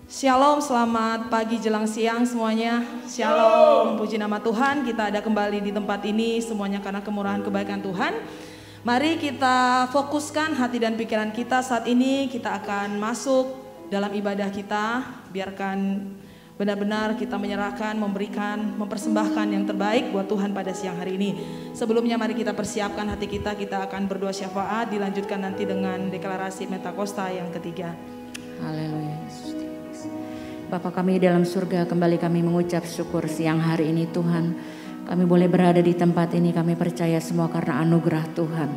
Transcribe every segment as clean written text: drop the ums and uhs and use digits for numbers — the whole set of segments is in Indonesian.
Shalom, selamat pagi jelang siang semuanya. Shalom, puji nama Tuhan. Kita ada kembali di tempat ini semuanya karena kemurahan kebaikan Tuhan. Mari kita fokuskan hati dan pikiran kita saat ini. Kita akan masuk dalam ibadah kita. Biarkan benar-benar kita menyerahkan, memberikan, mempersembahkan yang terbaik buat Tuhan pada siang hari ini. Sebelumnya mari kita persiapkan hati kita. Kita akan berdoa syafaat, dilanjutkan nanti dengan deklarasi Pentakosta yang ketiga. Haleluya. Bapa kami dalam surga, kembali kami mengucap syukur siang hari ini Tuhan. Kami boleh berada di tempat ini, kami percaya semua karena anugerah Tuhan.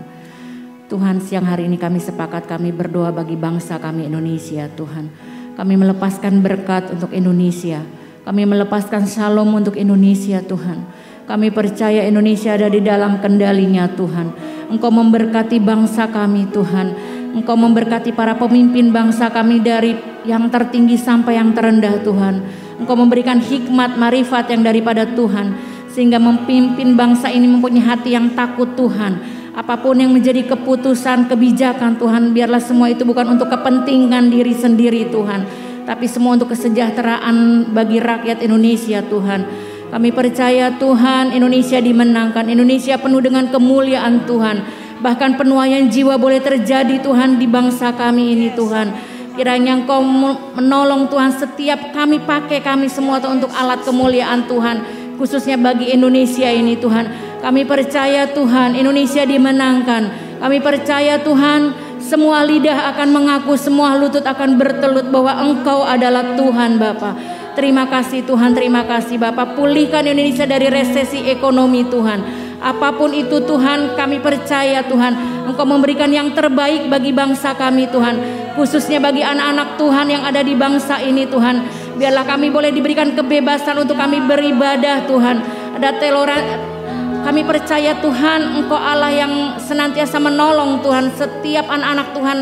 Tuhan, siang hari ini kami sepakat, kami berdoa bagi bangsa kami Indonesia Tuhan. Kami melepaskan berkat untuk Indonesia. Kami melepaskan shalom untuk Indonesia Tuhan. Kami percaya Indonesia ada di dalam kendalinya Tuhan. Engkau memberkati bangsa kami Tuhan. Engkau memberkati para pemimpin bangsa kami dari yang tertinggi sampai yang terendah Tuhan. Engkau memberikan hikmat, marifat yang daripada Tuhan. Sehingga memimpin bangsa ini mempunyai hati yang takut Tuhan. Apapun yang menjadi keputusan, kebijakan Tuhan, biarlah semua itu bukan untuk kepentingan diri sendiri Tuhan. Tapi semua untuk kesejahteraan bagi rakyat Indonesia Tuhan. Kami percaya Tuhan, Indonesia dimenangkan. Indonesia penuh dengan kemuliaan Tuhan. Bahkan penuaian jiwa boleh terjadi Tuhan di bangsa kami ini Tuhan. Kiranya Engkau menolong Tuhan, setiap kami pakai kami semua untuk alat kemuliaan Tuhan. Khususnya bagi Indonesia ini Tuhan. Kami percaya Tuhan, Indonesia dimenangkan. Kami percaya Tuhan, semua lidah akan mengaku, semua lutut akan bertelut bahwa Engkau adalah Tuhan Bapa. Terima kasih Tuhan, terima kasih Bapa. Pulihkan Indonesia dari resesi ekonomi Tuhan. Apapun itu Tuhan, kami percaya Tuhan, Engkau memberikan yang terbaik bagi bangsa kami Tuhan. Khususnya bagi anak-anak Tuhan yang ada di bangsa ini Tuhan. Biarlah kami boleh diberikan kebebasan untuk kami beribadah Tuhan. Ada teloran, kami percaya Tuhan, Engkau Allah yang senantiasa menolong Tuhan. Setiap anak-anak Tuhan,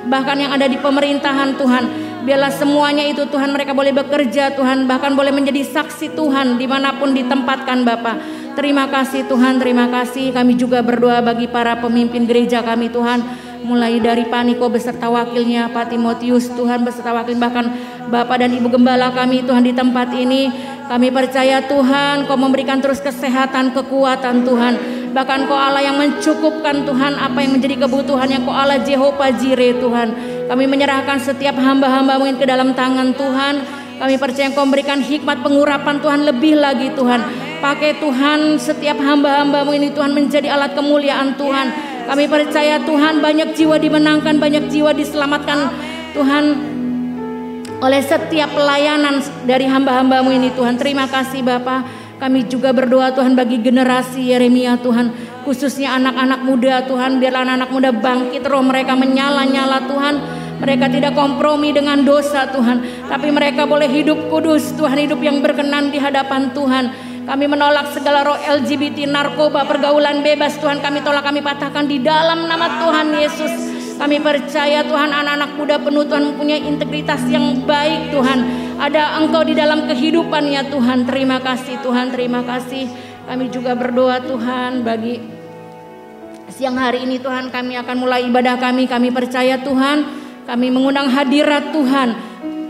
bahkan yang ada di pemerintahan Tuhan. Biarlah semuanya itu Tuhan, mereka boleh bekerja Tuhan. Bahkan boleh menjadi saksi Tuhan dimanapun ditempatkan Bapa. Terima kasih Tuhan, terima kasih. Kami juga berdoa bagi para pemimpin gereja kami Tuhan. Mulai dari Pak Niko beserta wakilnya, Pak Timotius Tuhan beserta wakil, bahkan Bapak dan Ibu Gembala kami Tuhan di tempat ini. Kami percaya Tuhan, Kau memberikan terus kesehatan, kekuatan Tuhan. Bahkan Kau Allah yang mencukupkan Tuhan apa yang menjadi kebutuhan yang Kau Allah Jehovah Jireh Tuhan. Kami menyerahkan setiap hamba-hamba mungkin ke dalam tangan Tuhan. Kami percaya Kau memberikan hikmat pengurapan Tuhan lebih lagi Tuhan. Pakai Tuhan setiap hamba-hamba-Mu ini Tuhan menjadi alat kemuliaan Tuhan. Kami percaya Tuhan banyak jiwa dimenangkan, banyak jiwa diselamatkan Tuhan oleh setiap pelayanan dari hamba-hamba-Mu ini Tuhan. Terima kasih Bapa. Kami juga berdoa Tuhan bagi generasi Yeremia Tuhan. Khususnya anak-anak muda Tuhan. Biarlah anak-anak muda bangkit, roh mereka menyala-nyala Tuhan. Mereka tidak kompromi dengan dosa Tuhan. Tapi mereka boleh hidup kudus Tuhan. Hidup yang berkenan di hadapan Tuhan. Kami menolak segala roh LGBT, narkoba, pergaulan bebas Tuhan. Kami tolak, kami patahkan di dalam nama Tuhan Yesus. Kami percaya Tuhan anak-anak muda penuh Tuhan mempunyai integritas yang baik Tuhan. Ada Engkau di dalam kehidupannya Tuhan. Terima kasih Tuhan, terima kasih. Kami juga berdoa Tuhan bagi siang hari ini Tuhan. Kami akan mulai ibadah kami. Kami percaya Tuhan, kami mengundang hadirat Tuhan.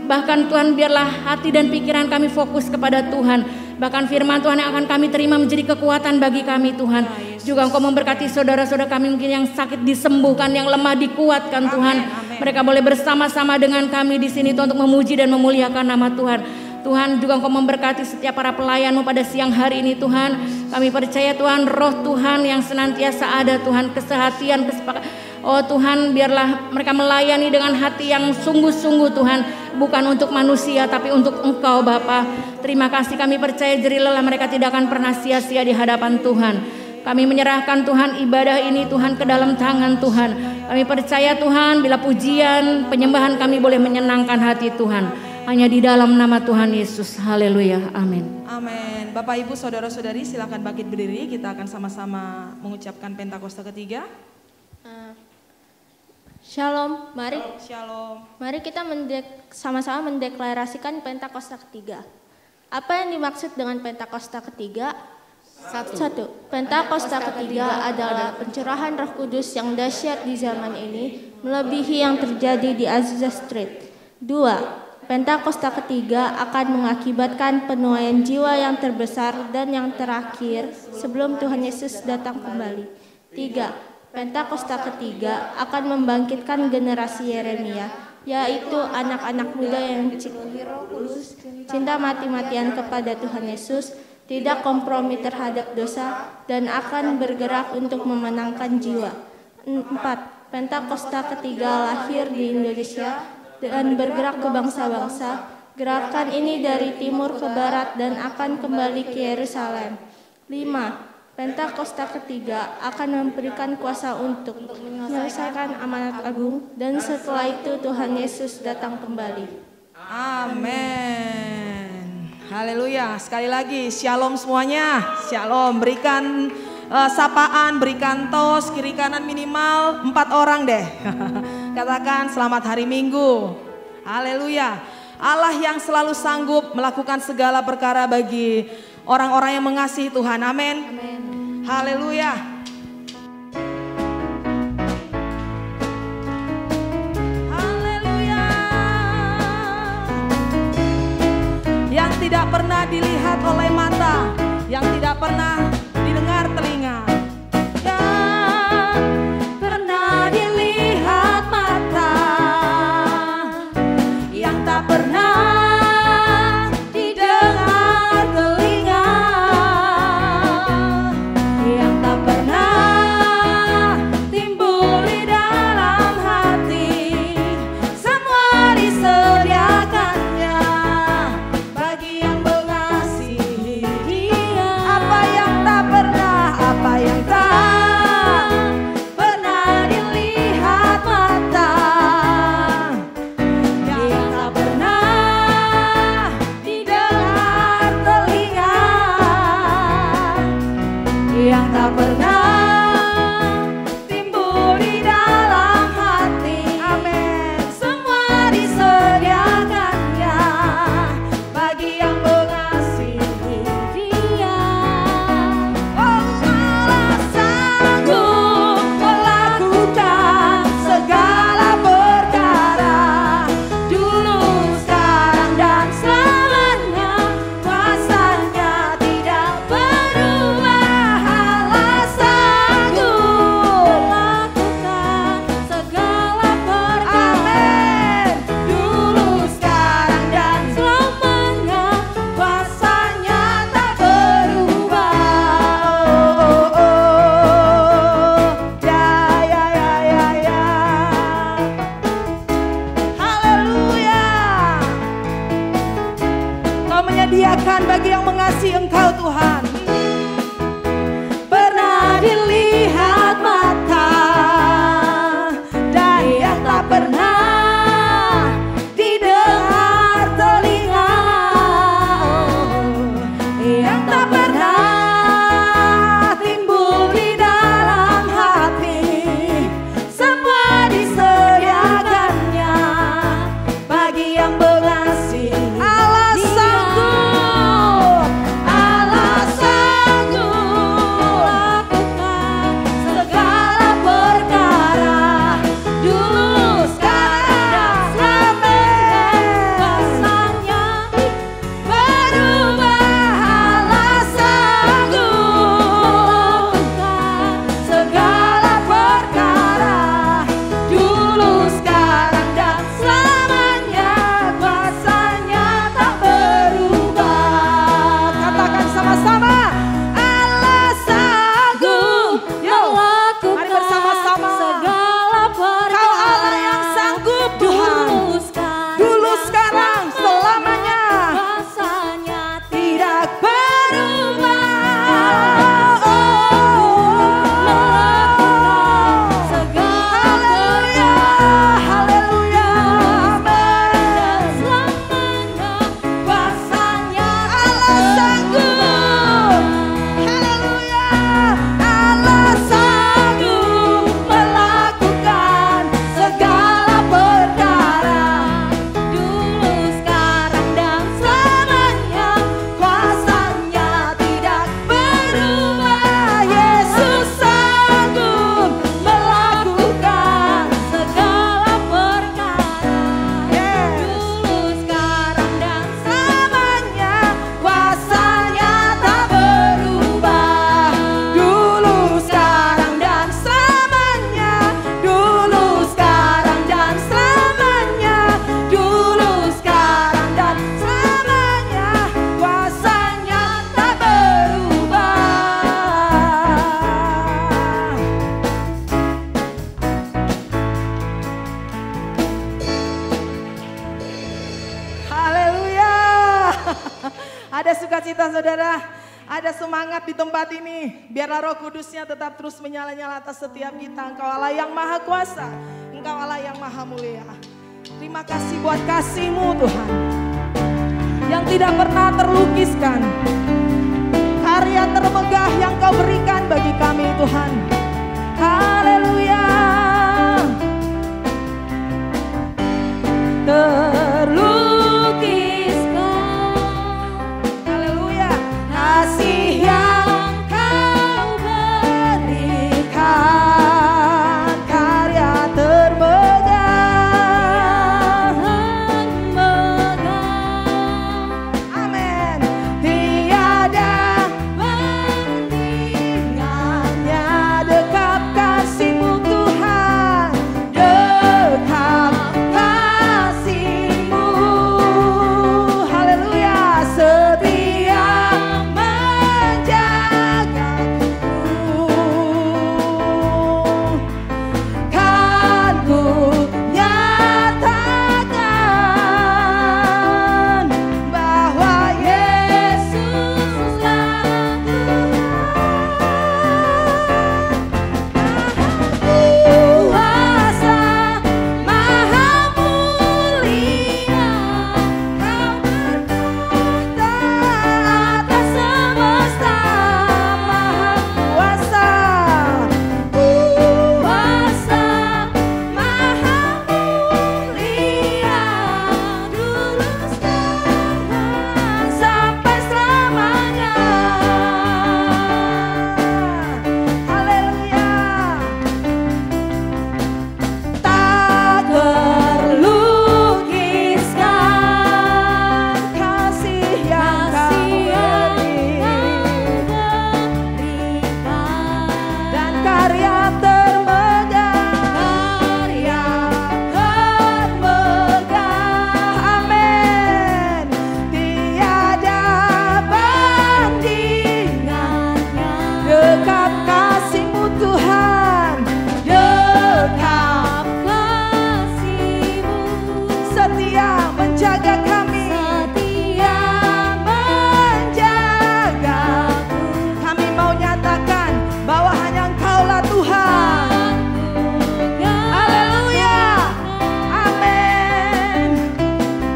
Bahkan Tuhan biarlah hati dan pikiran kami fokus kepada Tuhan. Bahkan firman Tuhan yang akan kami terima menjadi kekuatan bagi kami Tuhan. Juga Engkau memberkati saudara-saudara kami mungkin yang sakit disembuhkan, yang lemah dikuatkan Tuhan. Mereka boleh bersama-sama dengan kami di sini Tuhan untuk memuji dan memuliakan nama Tuhan. Tuhan juga Engkau memberkati setiap para pelayan-Mu pada siang hari ini Tuhan. Kami percaya Tuhan roh Tuhan yang senantiasa ada Tuhan, kesehatian, kesepakatan. Oh Tuhan, biarlah mereka melayani dengan hati yang sungguh-sungguh Tuhan. Bukan untuk manusia tapi untuk Engkau Bapa. Terima kasih, kami percaya jerih lelah mereka tidak akan pernah sia-sia di hadapan Tuhan. Kami menyerahkan Tuhan ibadah ini Tuhan ke dalam tangan Tuhan. Kami percaya Tuhan bila pujian, penyembahan kami boleh menyenangkan hati Tuhan. Hanya di dalam nama Tuhan Yesus. Haleluya. Amin. Amin. Bapak Ibu Saudara-saudari silakan bangkit berdiri. Kita akan sama-sama mengucapkan Pentakosta ketiga. Shalom, mari. Shalom. Mari kita sama-sama mendeklarasikan Pentakosta ketiga. Apa yang dimaksud dengan Pentakosta ketiga? Satu. Pentakosta ketiga adalah pencurahan Roh Kudus yang dahsyat di zaman ini, melebihi yang terjadi di Azusa Street. 2. Pentakosta ketiga akan mengakibatkan penuaian jiwa yang terbesar dan yang terakhir sebelum Tuhan Yesus datang kembali. 3. Pentakosta ketiga akan membangkitkan generasi Yeremia, yaitu anak-anak muda yang cinta mati-matian kepada Tuhan Yesus, tidak kompromi terhadap dosa, dan akan bergerak untuk memenangkan jiwa. 4. Pentakosta ketiga lahir di Indonesia dan bergerak ke bangsa-bangsa. Gerakan ini dari timur ke barat dan akan kembali ke Yerusalem. 5. Pentakosta ketiga akan memberikan kuasa untuk menyelesaikan amanat agung, dan setelah itu Tuhan Yesus datang kembali. Amin. Haleluya. Sekali lagi shalom semuanya. Shalom. Berikan sapaan, berikan tos kiri kanan minimal 4 orang deh. Katakan selamat hari Minggu. Haleluya. Allah yang selalu sanggup melakukan segala perkara bagi orang-orang yang mengasihi Tuhan. Amin. Haleluya. Haleluya. Yang tidak pernah dilihat oleh mata, yang tidak pernah didengar telinga, yang pernah dilihat mata, yang tak pernah didengar telinga, yang tak pernah timbul di dalam hati, semua disediakannya bagi yang mengasihi Dia. Apa yang tak pernah dilihat mata, yang tak pernah didengar telinga, yang tak pernah timbul di dalam hati. Amin. Semua disediakannya bagi yang mengasihi Dia. Oh, Allah sanggup melakukan segala perkara, dulu, sekarang, dan selamanya. Kuasanya tidak berubah. Allah sanggup melakukan segala perkara. Amin. Dulu, sekarang, dan selamanya. Kuasanya tak berubah. Oh, oh, oh. Ya. Haleluya. Kau menyediakan bagi yang mengasihi Engkau, Tuhan. Pernah dilihat mata, dan yang tak pernah didengar telinga, yang tak pernah timbul di dalam hati, semua disediakannya bagi yang mengasihi. Allah sanggup Ada sukacita saudara, ada semangat di tempat ini. Biarlah Roh Kudusnya tetap terus menyala-nyala atas setiap kita. Engkau Allah yang maha kuasa, Engkau Allah yang maha mulia. Terima kasih buat kasih-Mu Tuhan, yang tidak pernah terlukiskan. Karya termegah yang Kau berikan bagi kami Tuhan. Haleluya. Terlukiskan, haleluya, kasih yang Kau berikan, karya termegah, amin. Tiada bandingannya, dekat kasih-Mu Tuhan, dekat kasih-Mu, haleluya, setia menjagaku. Kan ku nyatakan bahwa Yesuslah kuasa maha mulia, Kau berkata atas semesta, maha kuasa, kuasa maha mulia, dulu sekarang sampai selamanya. Haleluya. Tak terlukiskan kasih yang Kau berikan, dan karya termegah, amin. Tiada bandingannya, dekat kasih-Mu Tuhan, dekat kasih-Mu, setia menjaga kami, setia menjagaku. Kami mau nyatakan bahwa hanya Engkau-lah Tuhan. Haleluya, amin.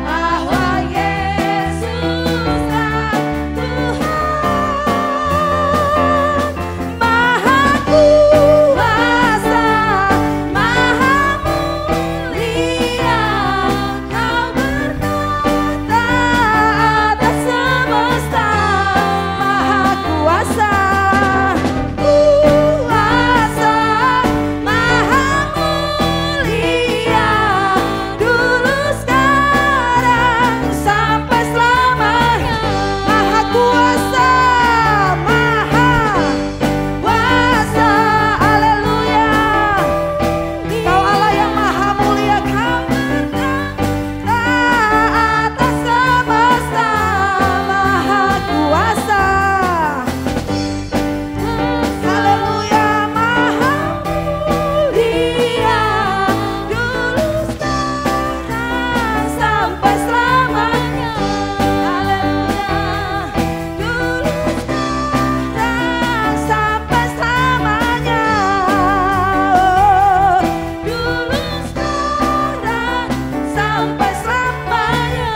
Bahwa Yesuslah Tuhan, maha kuasa, maha mulia, Kau berkata atas semesta, maha kuasa, kuasa maha mulia, dulu sekarang sampai selamanya, maha kuasa, haleluya. Kau Allah yang maha mulia, Kau berkata atas semesta, maha kuasa, haleluya, maha mulia, dulu sekarang sampai selamanya, haleluya, dulu sekarang sampai selamanya, dulu sekarang sampai selamanya.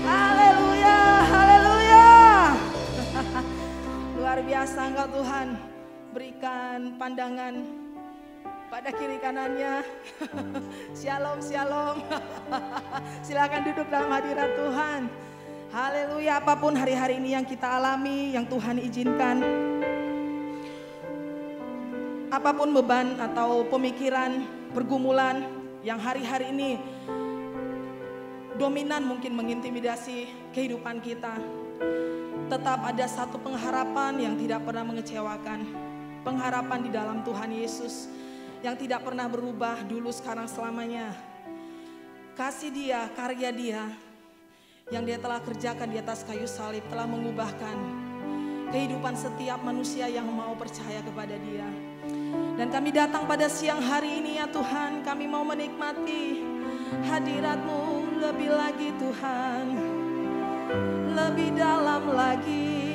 Haleluya, haleluya. Luar biasa Engkau Tuhan, berikan pandangan pada kiri kanannya. Shalom, shalom. Silakan duduk dalam hadirat Tuhan. Haleluya, apapun hari-hari ini yang kita alami, yang Tuhan izinkan, apapun beban atau pemikiran, pergumulan yang hari-hari ini dominan mungkin mengintimidasi kehidupan kita, tetap ada satu pengharapan yang tidak pernah mengecewakan. Pengharapan di dalam Tuhan Yesus yang tidak pernah berubah dulu, sekarang, selamanya. Kasih Dia, karya Dia yang Dia telah kerjakan di atas kayu salib telah mengubahkan kehidupan setiap manusia yang mau percaya kepada Dia. Dan kami datang pada siang hari ini ya Tuhan, kami mau menikmati hadirat-Mu lebih lagi Tuhan, lebih dalam lagi.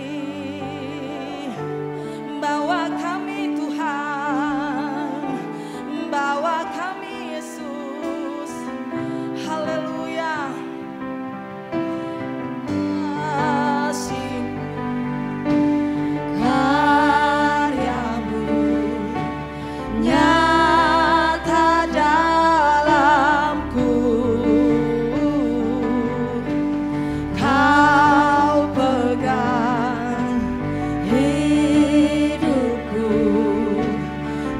Bawa kami Tuhan, bawa kami Yesus, haleluya. Karya-Mu nyata dalamku, Kau pegang hidupku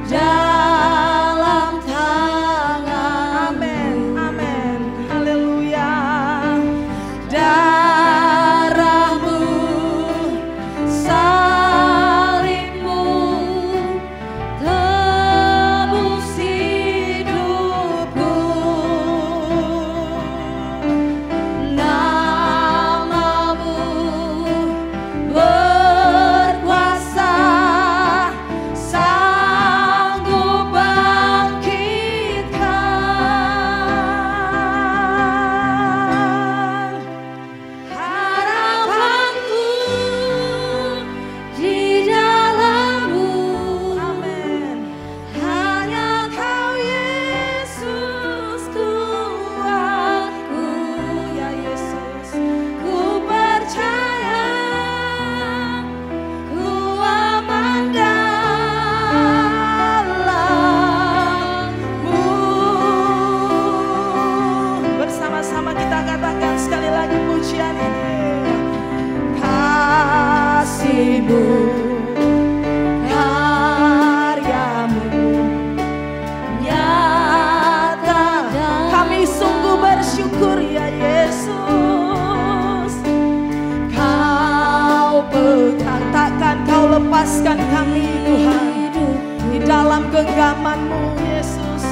dalam tangan. Amin, amin, haleluya. Darah-Mu, salib-Mu tebus hidupku. Nama-Mu berkuasa, sanggup bangkitkan. Harapanku di dalam-Mu, amin. Hanya Kau Yesus kuatku, ya Yesus. Ku percaya, ku aman dalam-Mu. Bersama-sama kita katakan sekali lagi pujian ini. Kasih-Mu, karya-Mu nyata. Kami sungguh bersyukur ya Yesus. Kau pegang, takkan Kau lepaskan kami Tuhan. Di dalam genggaman-Mu Yesus,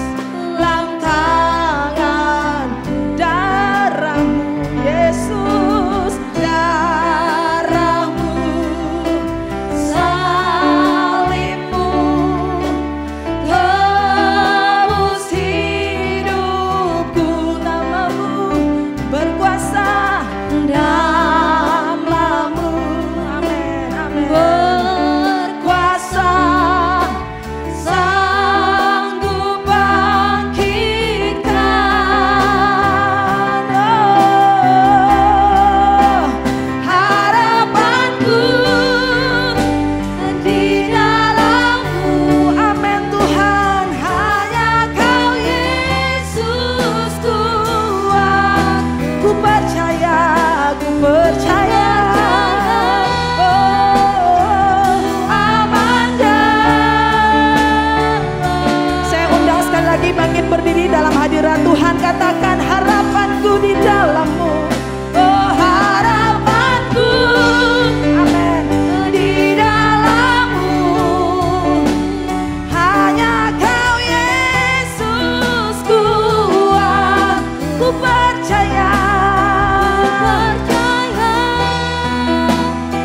dalam tangan darah-Mu Yesus, darah-Mu, salib-Mu tebus hidupku. Nama-Mu berkuasa, nama-Mu, amin, amin, berkuasa, sanggup bangkitkan. Oh, harapanku di dalam-Mu, amin Tuhan. Hanya Kau Yesus kuat. Ku percaya, ku percaya. Saya undang sekali lagi bangkit berdiri dalam hadirat Tuhan. Katakan harapanku di dalam-Mu. Oh harapanku, amin, di dalam-Mu. Hanya Kau Yesus kuat. Ku percaya,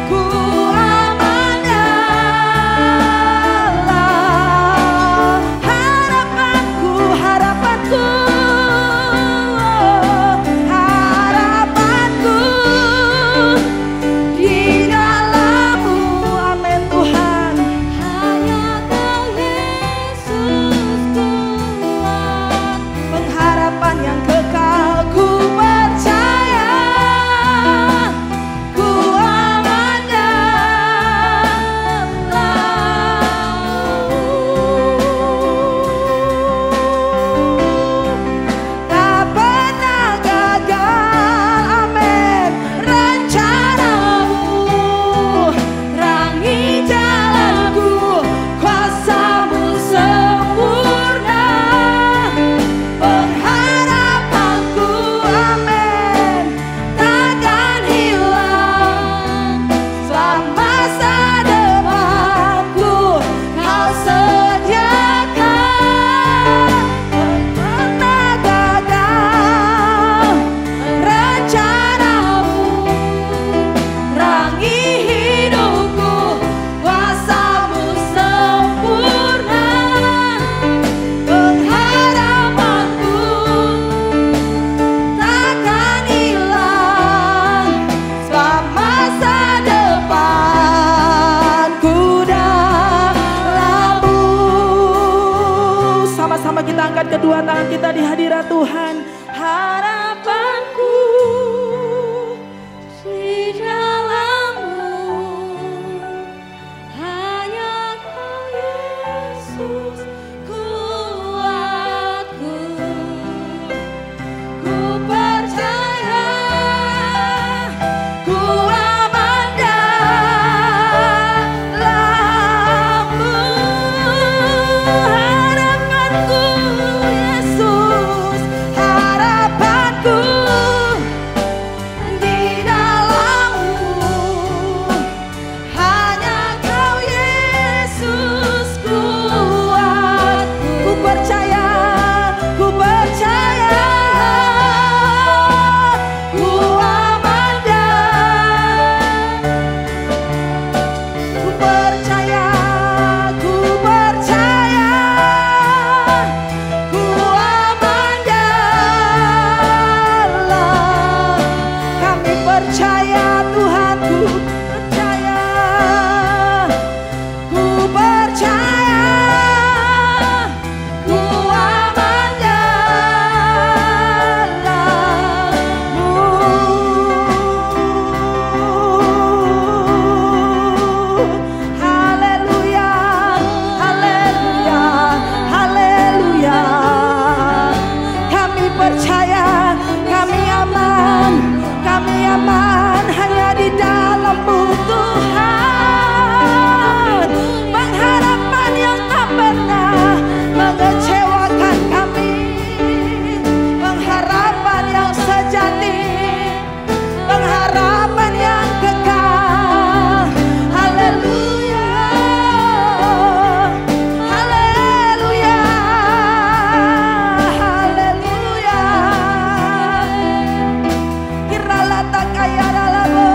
ku aman dalam harapanku, harapanku kedua tangan kita di hadirat Tuhan. Harapanku di dalam-Mu, hanya Kau Yesus kuatku. Ku percaya, ku aman dalam-Mu. Harapanku Yesus, harapanku di dalam-Mu, hanya Kau Yesus kuatku. Ku percaya, ku percaya, ku aman ku percaya, ku percaya, ku aman dalam. Kami percaya Tuhan, ku percaya, ku percaya, ku aman dalam-Mu. Haleluya, haleluya, haleluya. Kami percaya, kami aman hanya di dalam-Mu Tuhan. Pengharapan yang tak pernah mengecewakan kami, pengharapan yang sejati, pengharapan yang kekal. Haleluya, haleluya, haleluya. Kiralata kaya dalabo.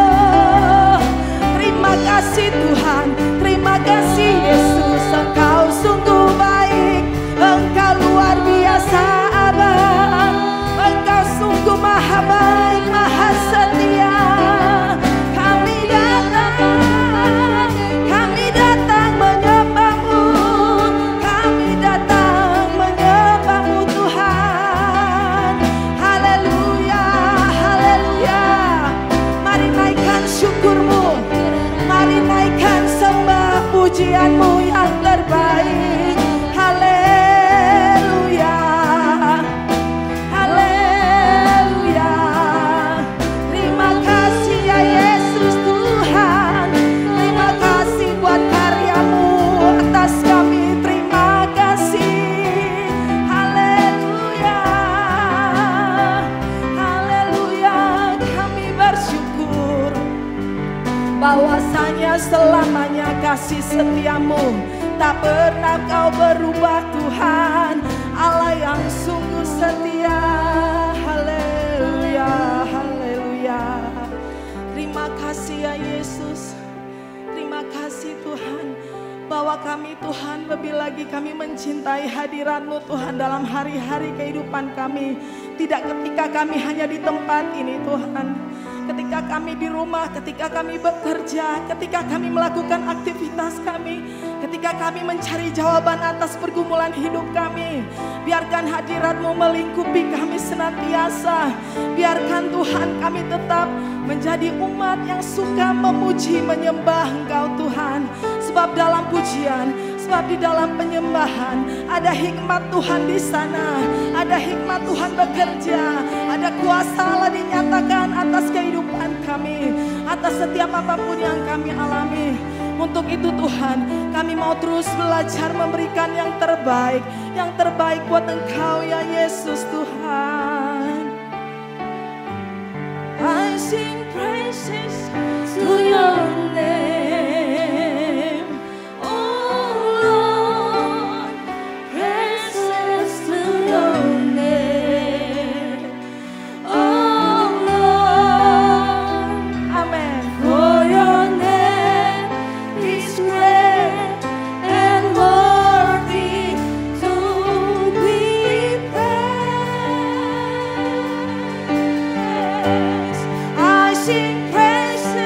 Terima kasih Tuhan, terima kasih Yesus. Engkau sungguh baik, Engkau luar biasa Abah. Engkau sungguh maha baik, maha setia. Kami datang menyembah-Mu, kami datang menyembah-Mu Tuhan. Haleluya, haleluya. Mari naikkan syukur-Mu, mari naikkan sembah pujian-Mu yang terbaik. Haleluya, haleluya. Terima kasih ya Yesus Tuhan, terima kasih buat karya-Mu atas kami, terima kasih. Haleluya, haleluya. Kami bersyukur bahwasanya selamanya kasih setia-Mu tak pernah Kau berubah Tuhan, Allah yang sungguh setia. Haleluya, haleluya. Terima kasih ya Yesus, terima kasih Tuhan, bahwa kami Tuhan lebih lagi kami mencintai hadirat-Mu Tuhan dalam hari-hari kehidupan kami. Tidak ketika kami hanya di tempat ini Tuhan, ketika kami di rumah, ketika kami bekerja, ketika kami melakukan aktivitas kami, ketika kami mencari jawaban atas pergumulan hidup kami. Biarkan hadirat-Mu melingkupi kami senantiasa. Biarkan Tuhan kami tetap menjadi umat yang suka memuji menyembah Engkau Tuhan. Sebab dalam pujian, sebab di dalam penyembahan ada hikmat Tuhan di sana, ada hikmat Tuhan bekerja, ada kuasa Allah dinyatakan atas kehidupan kami, atas setiap apapun yang kami alami. Untuk itu Tuhan, kami mau terus belajar memberikan yang terbaik buat Engkau ya Yesus Tuhan. I sing praises to your name, oh Lord, praises to your name, oh Lord, amen. For your name is great and worthy to be praised. I sing praises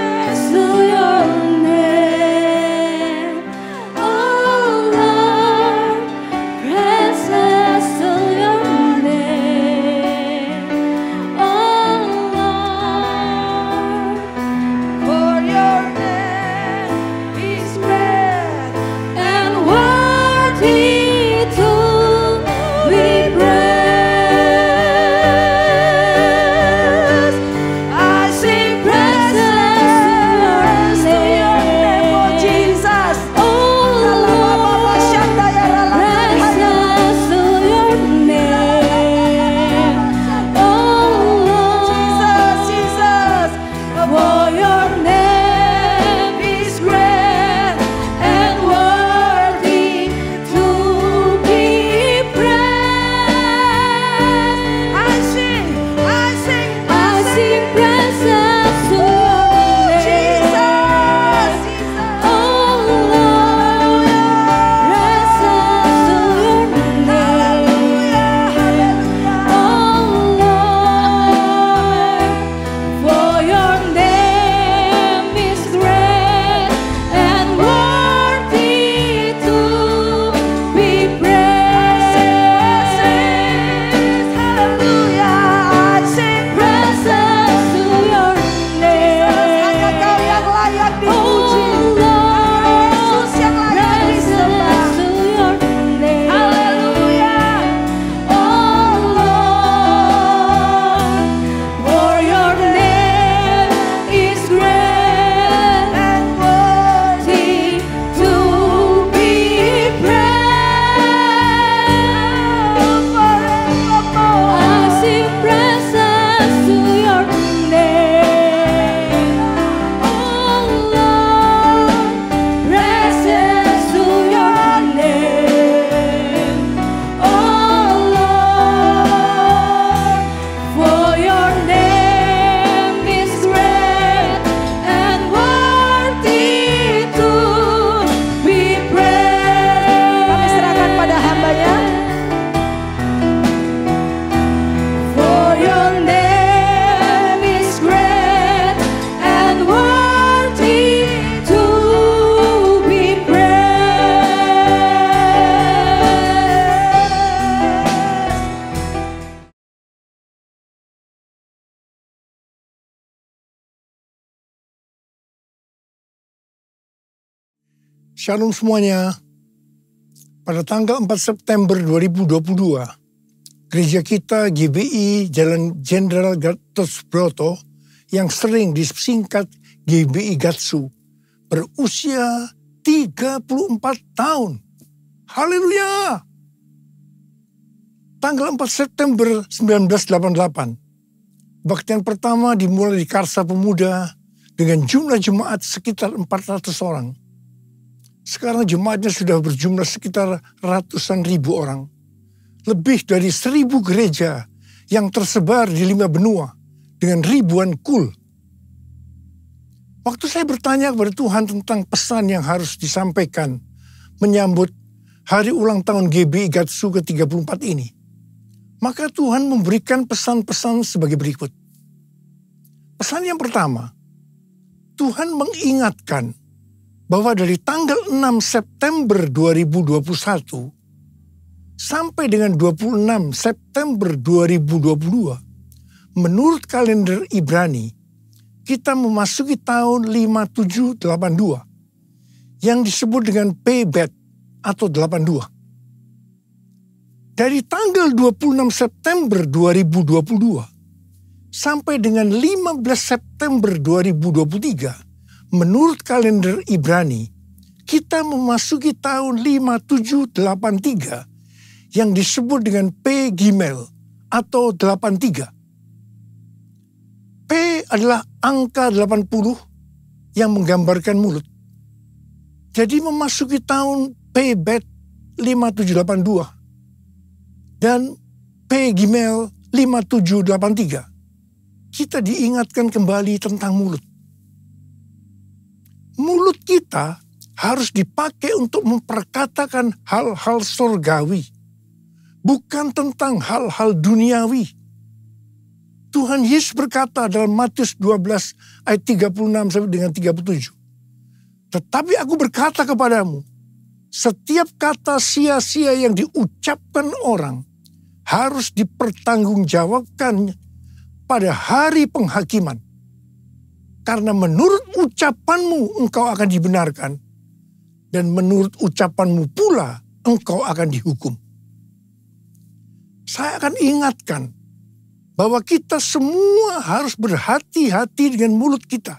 Shalom semuanya. Pada tanggal 4 September 2022, gereja kita GBI Jalan Jenderal Gatot Subroto yang sering disingkat GBI Gatsu berusia 34 tahun. Haleluya! Tanggal 4 September 1988, kebaktian pertama dimulai di Karsa Pemuda dengan jumlah jemaat sekitar 400 orang. Sekarang jemaatnya sudah berjumlah sekitar ratusan ribu orang. Lebih dari 1.000 gereja yang tersebar di 5 benua dengan ribuan kul. Waktu saya bertanya kepada Tuhan tentang pesan yang harus disampaikan menyambut hari ulang tahun GBI Gatsu ke-34 ini, maka Tuhan memberikan pesan-pesan sebagai berikut. Pesan yang pertama, Tuhan mengingatkan bahwa dari tanggal 6 September 2021 sampai dengan 26 September 2022, menurut kalender Ibrani, kita memasuki tahun 5782 yang disebut dengan Pebet atau 82. Dari tanggal 26 September 2022 sampai dengan 15 September 2023, menurut kalender Ibrani, kita memasuki tahun 5783 yang disebut dengan P Gimel atau 83. P adalah angka 80 yang menggambarkan mulut. Jadi memasuki tahun P Bet 5782 dan P Gimel 5783, kita diingatkan kembali tentang mulut. Mulut kita harus dipakai untuk memperkatakan hal-hal surgawi, bukan tentang hal-hal duniawi. Tuhan Yesus berkata dalam Matius 12 ayat 36 sampai dengan 37. Tetapi aku berkata kepadamu, setiap kata sia-sia yang diucapkan orang harus dipertanggungjawabkan pada hari penghakiman. Karena menurut ucapanmu engkau akan dibenarkan, dan menurut ucapanmu pula engkau akan dihukum. Saya akan ingatkan bahwa kita semua harus berhati-hati dengan mulut kita.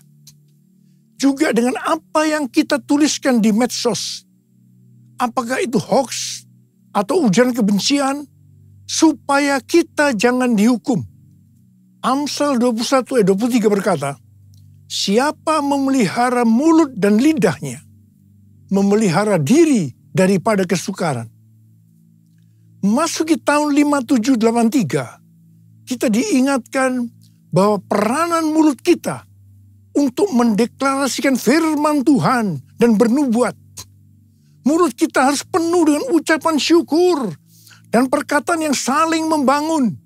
Juga dengan apa yang kita tuliskan di medsos. Apakah itu hoax atau ujaran kebencian, supaya kita jangan dihukum. Amsal 21 ayat 23 berkata, siapa memelihara mulut dan lidahnya, memelihara diri daripada kesukaran. Memasuki tahun 5783, kita diingatkan bahwa peranan mulut kita untuk mendeklarasikan firman Tuhan dan bernubuat. Mulut kita harus penuh dengan ucapan syukur dan perkataan yang saling membangun.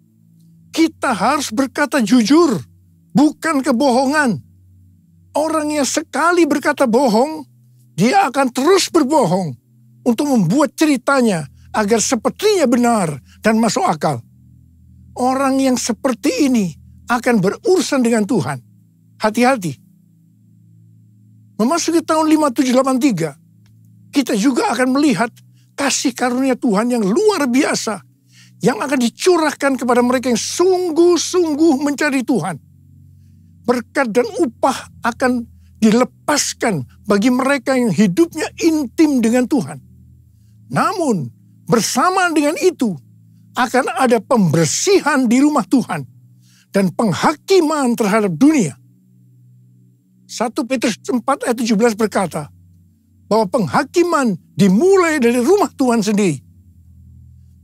Kita harus berkata jujur, bukan kebohongan. Orang yang sekali berkata bohong, dia akan terus berbohong untuk membuat ceritanya agar sepertinya benar dan masuk akal. Orang yang seperti ini akan berurusan dengan Tuhan. Hati-hati. Memasuki tahun 5783, kita juga akan melihat kasih karunia Tuhan yang luar biasa yang akan dicurahkan kepada mereka yang sungguh-sungguh mencari Tuhan. Berkat dan upah akan dilepaskan bagi mereka yang hidupnya intim dengan Tuhan. Namun, bersamaan dengan itu, akan ada pembersihan di rumah Tuhan dan penghakiman terhadap dunia. 1 Petrus 4 ayat 17 berkata, bahwa penghakiman dimulai dari rumah Tuhan sendiri.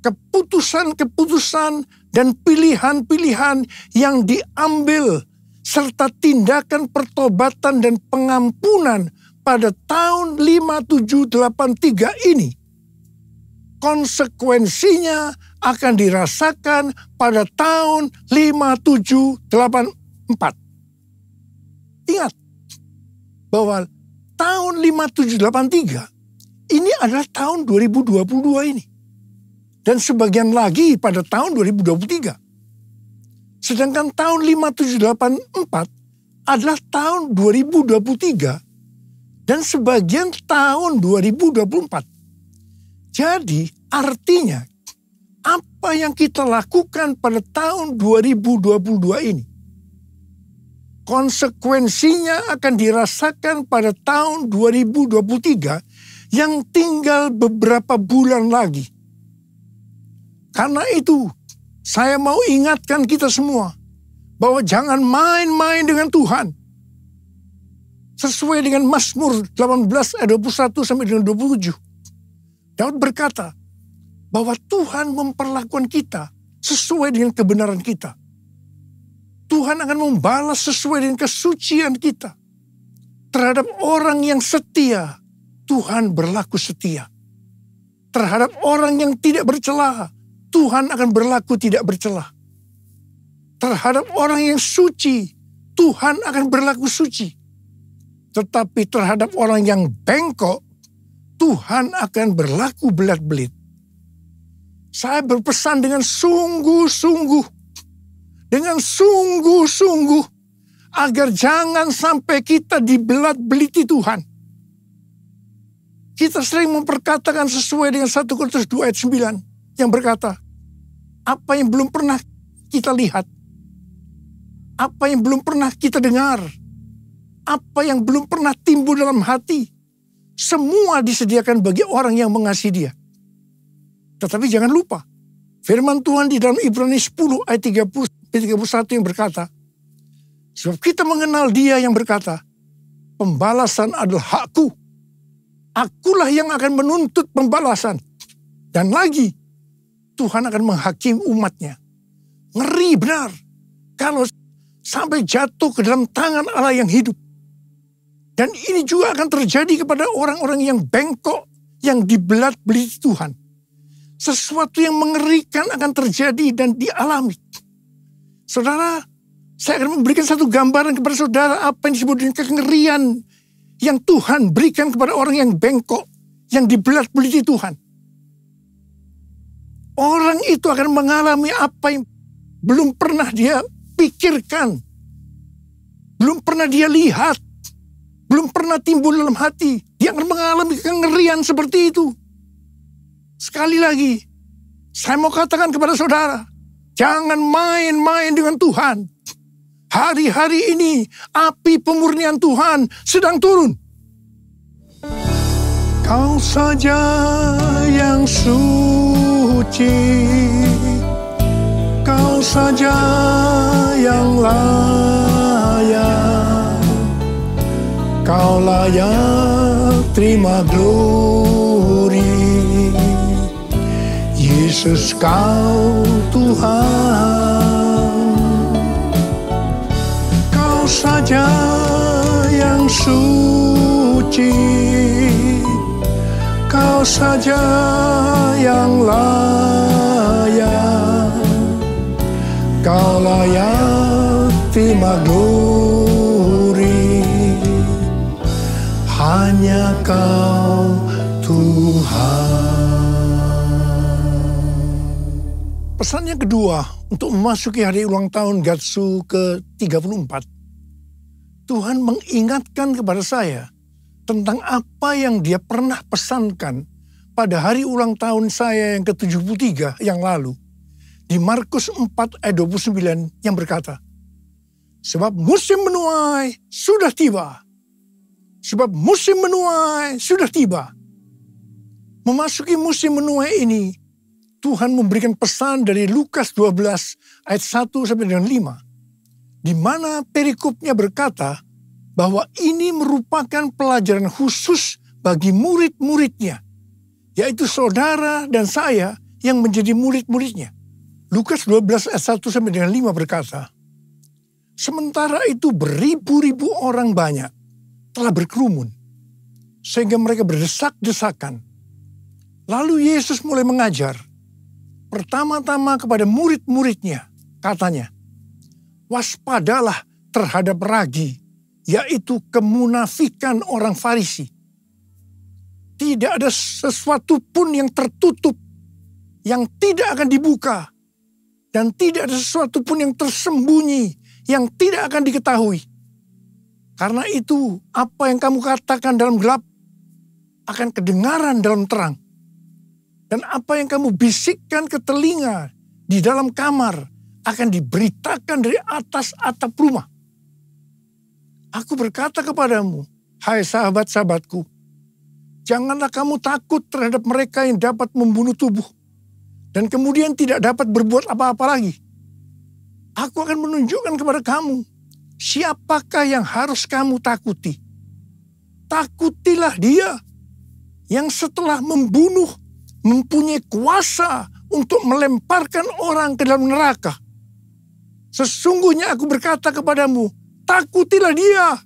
Keputusan-keputusan dan pilihan-pilihan yang diambil serta tindakan pertobatan dan pengampunan pada tahun 5783 ini, konsekuensinya akan dirasakan pada tahun 5784. Ingat bahwa tahun 5783 ini adalah tahun 2022 ini. Dan sebagian lagi pada tahun 2023. Sedangkan tahun 5784 adalah tahun 2023 dan sebagian tahun 2024. Jadi artinya apa yang kita lakukan pada tahun 2022 ini, konsekuensinya akan dirasakan pada tahun 2023 yang tinggal beberapa bulan lagi. Karena itu, saya mau ingatkan kita semua bahwa jangan main-main dengan Tuhan. Sesuai dengan Mazmur 18 ayat 21 sampai dengan 27. Daud berkata bahwa Tuhan memperlakukan kita sesuai dengan kebenaran kita. Tuhan akan membalas sesuai dengan kesucian kita. Terhadap orang yang setia, Tuhan berlaku setia. Terhadap orang yang tidak bercela, Tuhan akan berlaku tidak bercela. Terhadap orang yang suci, Tuhan akan berlaku suci. Tetapi terhadap orang yang bengkok, Tuhan akan berlaku belat-belit. Saya berpesan dengan sungguh-sungguh, agar jangan sampai kita dibelat-beliti Tuhan. Kita sering memperkatakan sesuai dengan 1 Korintus 2 ayat 9 yang berkata, apa yang belum pernah kita lihat, apa yang belum pernah kita dengar, apa yang belum pernah timbul dalam hati, semua disediakan bagi orang yang mengasihi Dia. Tetapi jangan lupa, firman Tuhan di dalam Ibrani 10 ayat 30-31 yang berkata, sebab kita mengenal Dia yang berkata, pembalasan adalah hakku. Akulah yang akan menuntut pembalasan. Dan lagi, Tuhan akan menghakimi umatnya. Ngeri benar kalau sampai jatuh ke dalam tangan Allah yang hidup. Dan ini juga akan terjadi kepada orang-orang yang bengkok, yang dibelat-beliti Tuhan. Sesuatu yang mengerikan akan terjadi dan dialami. Saudara, saya akan memberikan satu gambaran kepada saudara apa yang disebut dengan kengerian yang Tuhan berikan kepada orang yang bengkok, yang dibelat-beliti Tuhan. Orang itu akan mengalami apa yang belum pernah dia pikirkan, belum pernah dia lihat, belum pernah timbul dalam hati. Dia akan mengalami kengerian seperti itu. Sekali lagi, saya mau katakan kepada saudara, jangan main-main dengan Tuhan. Hari-hari ini, api pemurnian Tuhan sedang turun. Kau saja yang suci, Kau saja yang layak, Kau layak terima glory. Yesus Kau Tuhan, Kau saja yang suci, Kau saja yang layak, Kau layak terima glory. Hanya Kau Tuhan. Pesan yang kedua untuk memasuki hari ulang tahun Gatsu ke-34. Tuhan mengingatkan kepada saya tentang apa yang Dia pernah pesankan pada hari ulang tahun saya yang ke-73 yang lalu. Di Markus 4 ayat 29 yang berkata, sebab musim menuai sudah tiba. Sebab musim menuai sudah tiba. Memasuki musim menuai ini, Tuhan memberikan pesan dari Lukas 12 ayat 1 sampai dengan 5. Di mana perikopnya berkata bahwa ini merupakan pelajaran khusus bagi murid-muridnya. Yaitu saudara dan saya yang menjadi murid-muridnya. Lukas 12 ayat 1 sampai dengan 5 berkata, sementara itu beribu-ribu orang banyak telah berkerumun, sehingga mereka berdesak-desakan. Lalu Yesus mulai mengajar, pertama-tama kepada murid-muridnya, katanya, waspadalah terhadap ragi, yaitu kemunafikan orang Farisi. Tidak ada sesuatu pun yang tertutup, yang tidak akan dibuka, dan tidak ada sesuatu pun yang tersembunyi, yang tidak akan diketahui. Karena itu apa yang kamu katakan dalam gelap akan kedengaran dalam terang. Dan apa yang kamu bisikkan ke telinga di dalam kamar akan diberitakan dari atas atap rumah. Aku berkata kepadamu, hai sahabat-sahabatku, janganlah kamu takut terhadap mereka yang dapat membunuh tubuh dan kemudian tidak dapat berbuat apa-apa lagi. Aku akan menunjukkan kepada kamu siapakah yang harus kamu takuti. Takutilah dia yang setelah membunuh mempunyai kuasa untuk melemparkan orang ke dalam neraka. Sesungguhnya aku berkata kepadamu, takutilah dia.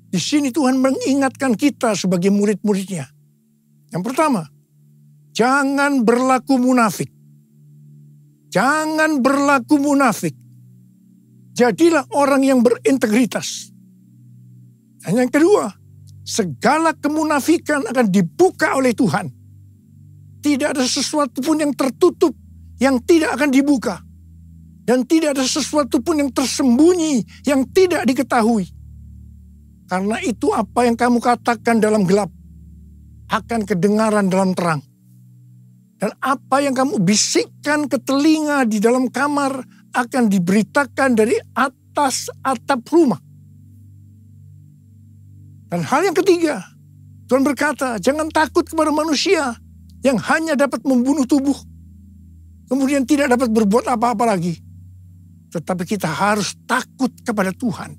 Di sini Tuhan mengingatkan kita sebagai murid-muridnya. Yang pertama, jangan berlaku munafik. Jangan berlaku munafik. Jadilah orang yang berintegritas. Dan yang kedua, segala kemunafikan akan dibuka oleh Tuhan. Tidak ada sesuatu pun yang tertutup yang tidak akan dibuka. Dan tidak ada sesuatu pun yang tersembunyi yang tidak diketahui. Karena itu apa yang kamu katakan dalam gelap akan kedengaran dalam terang. Dan apa yang kamu bisikkan ke telinga di dalam kamar akan diberitakan dari atas atap rumah. Dan hal yang ketiga, Tuhan berkata, jangan takut kepada manusia yang hanya dapat membunuh tubuh, kemudian tidak dapat berbuat apa-apa lagi. Tetapi kita harus takut kepada Tuhan.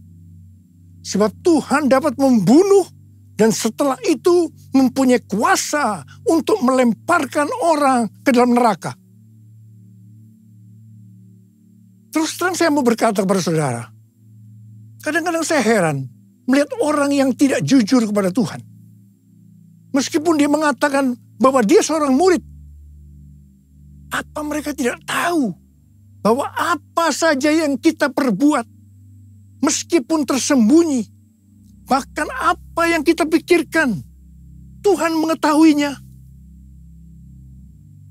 Sebab Tuhan dapat membunuh dan setelah itu mempunyai kuasa untuk melemparkan orang ke dalam neraka. Terus terang saya mau berkata kepada saudara, kadang-kadang saya heran melihat orang yang tidak jujur kepada Tuhan. Meskipun dia mengatakan bahwa dia seorang murid, apa mereka tidak tahu bahwa apa saja yang kita perbuat, meskipun tersembunyi, bahkan apa yang kita pikirkan, Tuhan mengetahuinya.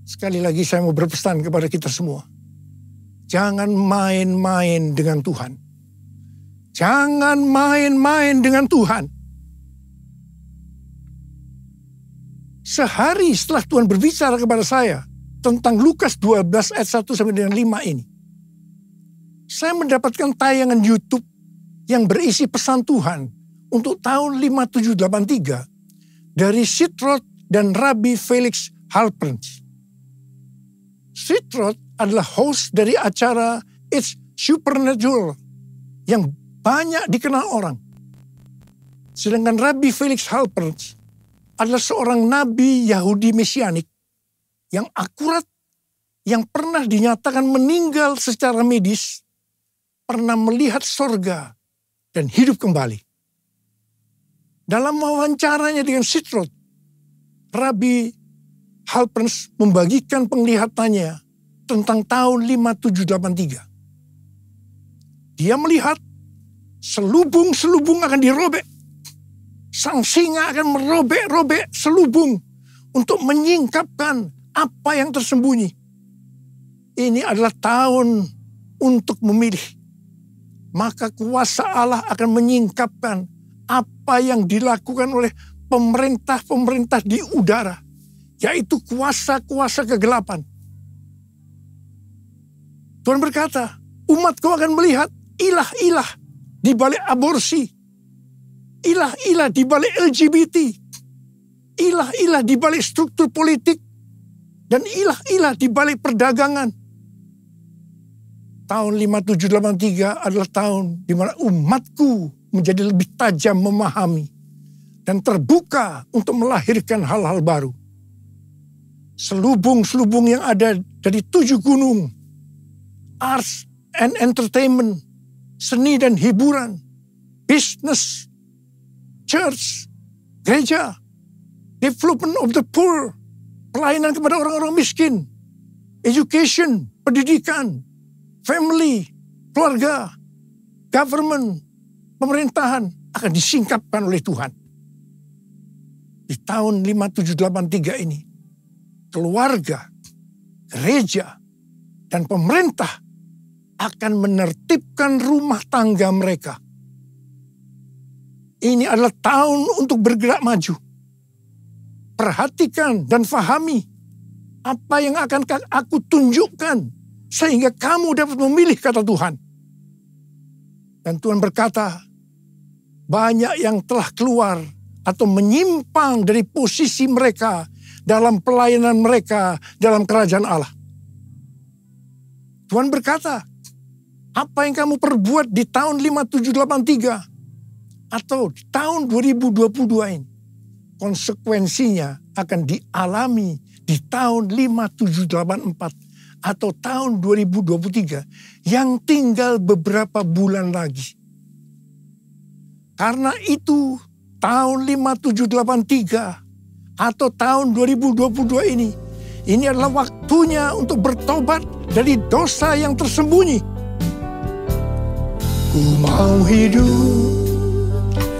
Sekali lagi saya mau berpesan kepada kita semua, jangan main-main dengan Tuhan. Jangan main-main dengan Tuhan. Sehari setelah Tuhan berbicara kepada saya tentang Lukas 12 ayat 1 sampai dengan 5 ini, saya mendapatkan tayangan YouTube yang berisi pesan Tuhan untuk tahun 5783 dari Sitroth dan Rabbi Felix Halpern. Sitroth adalah host dari acara It's Supernatural yang banyak dikenal orang. Sedangkan Rabbi Felix Halpern adalah seorang nabi Yahudi Mesianik yang akurat, yang pernah dinyatakan meninggal secara medis, pernah melihat sorga dan hidup kembali. Dalam wawancaranya dengan Sitroth, Rabbi Halpern membagikan penglihatannya tentang tahun 5783. Dia melihat selubung-selubung akan dirobek. Sang singa akan merobek-robek selubung untuk menyingkapkan apa yang tersembunyi. Ini adalah tahun untuk memilih. Maka kuasa Allah akan menyingkapkan apa yang dilakukan oleh pemerintah-pemerintah di udara, yaitu kuasa-kuasa kegelapan. Tuhan berkata, umatku akan melihat ilah-ilah di balik aborsi, ilah-ilah di balik LGBT, ilah-ilah di balik struktur politik, dan ilah-ilah di balik perdagangan. Tahun 5783 adalah tahun di mana umatku menjadi lebih tajam memahami dan terbuka untuk melahirkan hal-hal baru. Selubung-selubung yang ada dari 7 gunung, arts and entertainment, seni dan hiburan, business, church, gereja, development of the poor, pelayanan kepada orang-orang miskin, education, pendidikan, family, keluarga, government, pemerintahan akan disingkapkan oleh Tuhan. Di tahun 5783 ini, keluarga, gereja, dan pemerintah akan menertibkan rumah tangga mereka Ini adalah tahun untuk bergerak maju. Perhatikan dan fahami apa yang akan aku tunjukkan sehingga kamu dapat memilih kata Tuhan. Dan Tuhan berkata, banyak yang telah keluar atau menyimpang dari posisi mereka dalam pelayanan mereka dalam kerajaan Allah. Tuhan berkata, apa yang kamu perbuat di tahun 5783 atau di tahun 2022 ini, konsekuensinya akan dialami di tahun 5784 atau tahun 2023 yang tinggal beberapa bulan lagi. Karena itu tahun 5783 atau tahun 2022 ini adalah waktunya untuk bertobat dari dosa yang tersembunyi. Ku mau hidup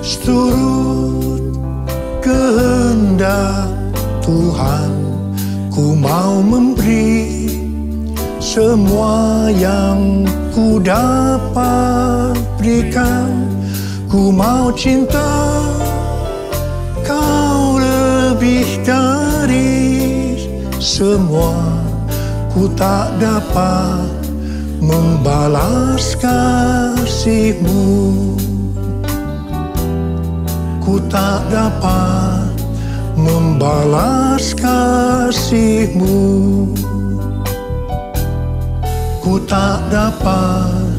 seturut kehendak Tuhan, ku mau memberi semua yang ku dapat berikan. Ku mau cinta kau lebih dari semua. Ku tak dapat membalas kasih-Mu. Ku tak dapat membalas kasih-Mu. Ku tak dapat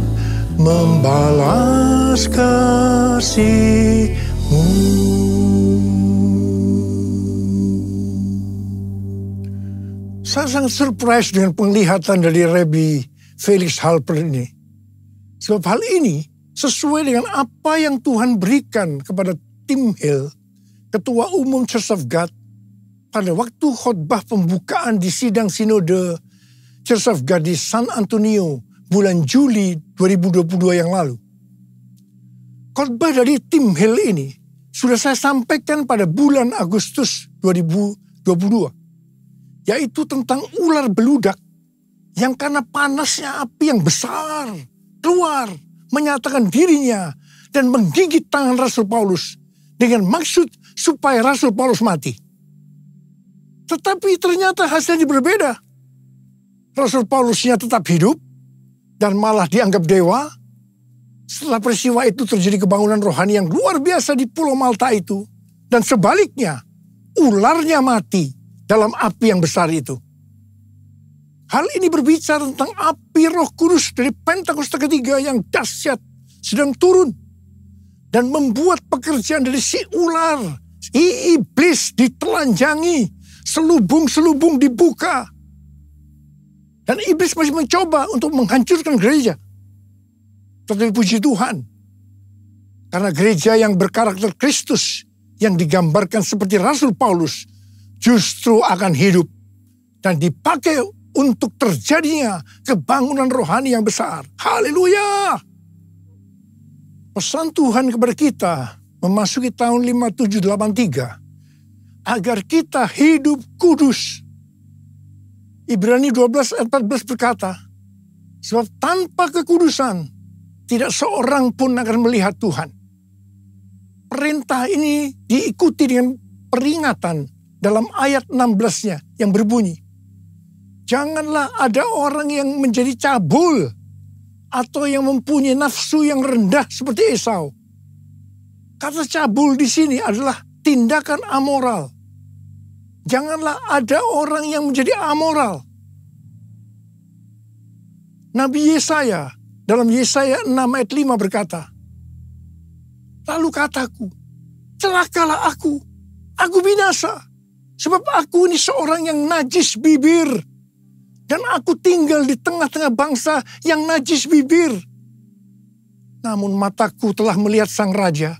membalas kasih-Mu. Saya sangat surprise dengan penglihatan dari Rabbi Felix Halper ini. Sebab hal ini sesuai dengan apa yang Tuhan berikan kepada Tim Hill, Ketua Umum Church of God, pada waktu khotbah pembukaan di sidang sinode Church of God di San Antonio bulan Juli 2022 yang lalu. Khotbah dari Tim Hill ini sudah saya sampaikan pada bulan Agustus 2022, yaitu tentang ular beludak yang karena panasnya api yang besar keluar menyatakan dirinya dan menggigit tangan Rasul Paulus dengan maksud supaya Rasul Paulus mati. Tetapi ternyata hasilnya berbeda. Rasul Paulusnya tetap hidup dan malah dianggap dewa. Setelah peristiwa itu terjadi kebangunan rohani yang luar biasa di Pulau Malta itu. Dan sebaliknya, ularnya mati dalam api yang besar itu. Hal ini berbicara tentang api Roh Kudus dari Pentakosta ketiga yang dahsyat sedang turun dan membuat pekerjaan dari si ular, si iblis ditelanjangi, selubung-selubung dibuka. Dan iblis masih mencoba untuk menghancurkan gereja. Tetapi puji Tuhan, karena gereja yang berkarakter Kristus yang digambarkan seperti Rasul Paulus justru akan hidup dan dipakai untuk terjadinya kebangunan rohani yang besar. Haleluya! Pesan Tuhan kepada kita memasuki tahun 5783 agar kita hidup kudus. Ibrani 12 ayat 14 berkata, sebab tanpa kekudusan tidak seorang pun akan melihat Tuhan. Perintah ini diikuti dengan peringatan dalam ayat 16-nya yang berbunyi, janganlah ada orang yang menjadi cabul atau yang mempunyai nafsu yang rendah seperti Esau. Kata cabul di sini adalah tindakan amoral. Janganlah ada orang yang menjadi amoral. Nabi Yesaya dalam Yesaya 6 ayat 5 berkata, lalu kataku, celakalah aku binasa, sebab aku ini seorang yang najis bibir, dan aku tinggal di tengah-tengah bangsa yang najis bibir. Namun mataku telah melihat Sang Raja,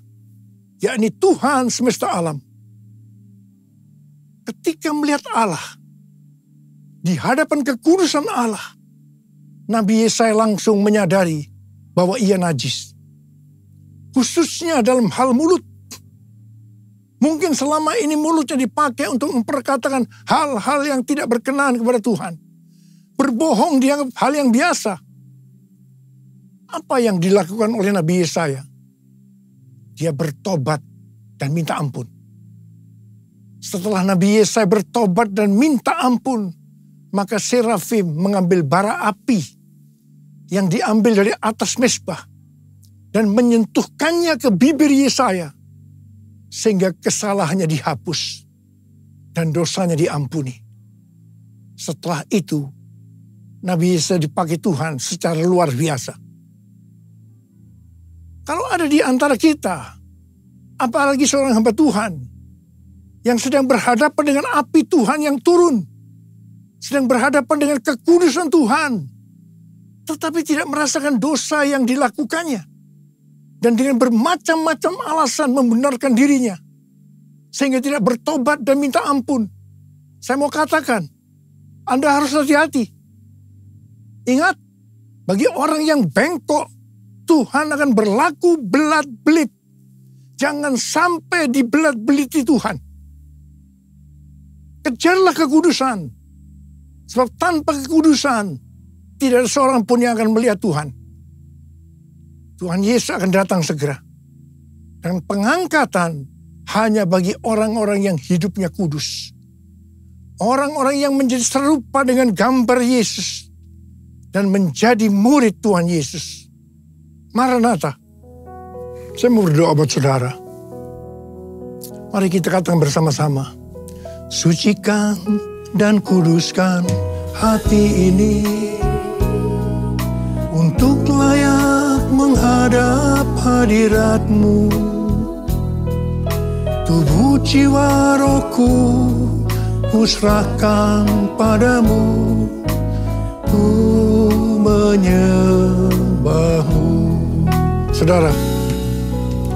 yakni Tuhan semesta alam. Ketika melihat Allah, di hadapan kekudusan Allah, Nabi Yesaya langsung menyadari bahwa ia najis. Khususnya dalam hal mulut. Mungkin selama ini mulutnya dipakai untuk memperkatakan hal-hal yang tidak berkenan kepada Tuhan. Berbohong dianggap hal yang biasa. Apa yang dilakukan oleh Nabi Yesaya? dia bertobat dan minta ampun. Setelah Nabi Yesaya bertobat dan minta ampun, maka serafim mengambil bara api yang diambil dari atas mezbah dan menyentuhkannya ke bibir Yesaya, sehingga kesalahannya dihapus dan dosanya diampuni. Setelah itu, Nabi Yesaya dipakai Tuhan secara luar biasa. Kalau ada di antara kita, apalagi seorang hamba Tuhan yang sedang berhadapan dengan api Tuhan yang turun, sedang berhadapan dengan kekudusan Tuhan, tetapi tidak merasakan dosa yang dilakukannya, dan dengan bermacam-macam alasan membenarkan dirinya, sehingga tidak bertobat dan minta ampun. Saya mau katakan, Anda harus hati-hati. Ingat, bagi orang yang bengkok, Tuhan akan berlaku belat-belit. Jangan sampai dibelat-beliti Tuhan. Kejarlah kekudusan. Sebab tanpa kekudusan, tidak ada seorang pun yang akan melihat Tuhan. Tuhan Yesus akan datang segera. Dan pengangkatan hanya bagi orang-orang yang hidupnya kudus. Orang-orang yang menjadi serupa dengan gambar Yesus. Dan menjadi murid Tuhan Yesus. Maranatha. Saya mau berdoa buat saudara. Mari kita katakan bersama-sama. Sucikan dan kuduskan hati ini untuk layak menghadap hadirat-Mu. Tubuh jiwa rohku kuserahkan padamu, ku menyembah-Mu. Saudara,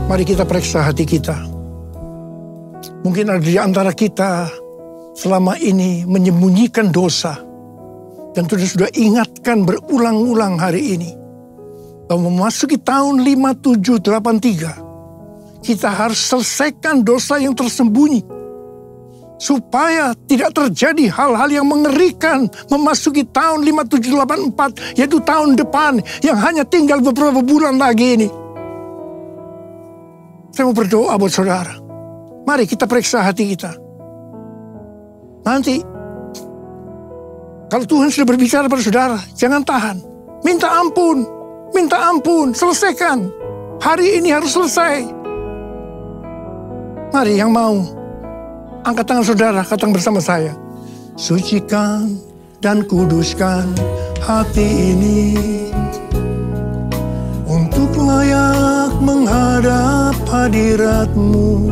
mari kita periksa hati kita. Mungkin ada di antara kita selama ini menyembunyikan dosa. Dan sudah ingatkan berulang-ulang hari ini. Bahwa memasuki tahun 5783. Kita harus selesaikan dosa yang tersembunyi. Supaya tidak terjadi hal-hal yang mengerikan memasuki tahun 5784. Yaitu tahun depan yang hanya tinggal beberapa bulan lagi ini. Saya mau berdoa buat saudara. Mari kita periksa hati kita. Nanti, kalau Tuhan sudah berbicara pada saudara, jangan tahan. Minta ampun, selesaikan. Hari ini harus selesai. Mari yang mau, angkat tangan saudara, katakan bersama saya. Sucikan dan kuduskan hati ini untuk layak menghadap hadirat-Mu.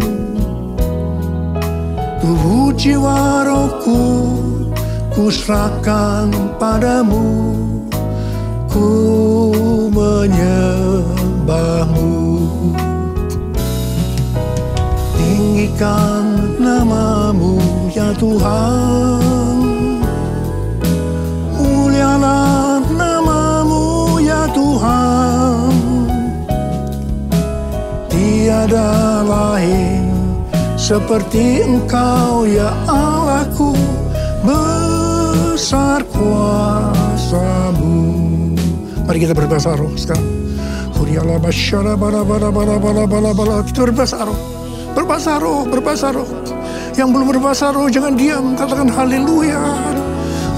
Tubuh jiwa rohku kuserahkan padamu, ku menyembah-Mu. Tinggikan nama-Mu ya Tuhan, mulialah nama-Mu ya Tuhan. Tiada lain seperti Engkau ya Allahku, besar kuasa-Mu. Mari kita berbahasa roh sekarang. Kita berbahasa roh. Yang belum berbahasa roh jangan diam, katakan haleluya.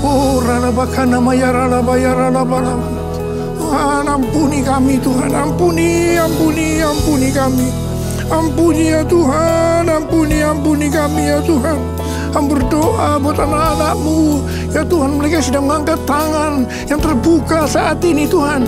Oh ralabakana maya ralabaya. Tuhan ampuni kami, Tuhan ampuni kami. Ampuni ya Tuhan, ampuni kami ya Tuhan. Kami berdoa buat anak-anak-Mu ya Tuhan, mereka sedang mengangkat tangan yang terbuka saat ini Tuhan.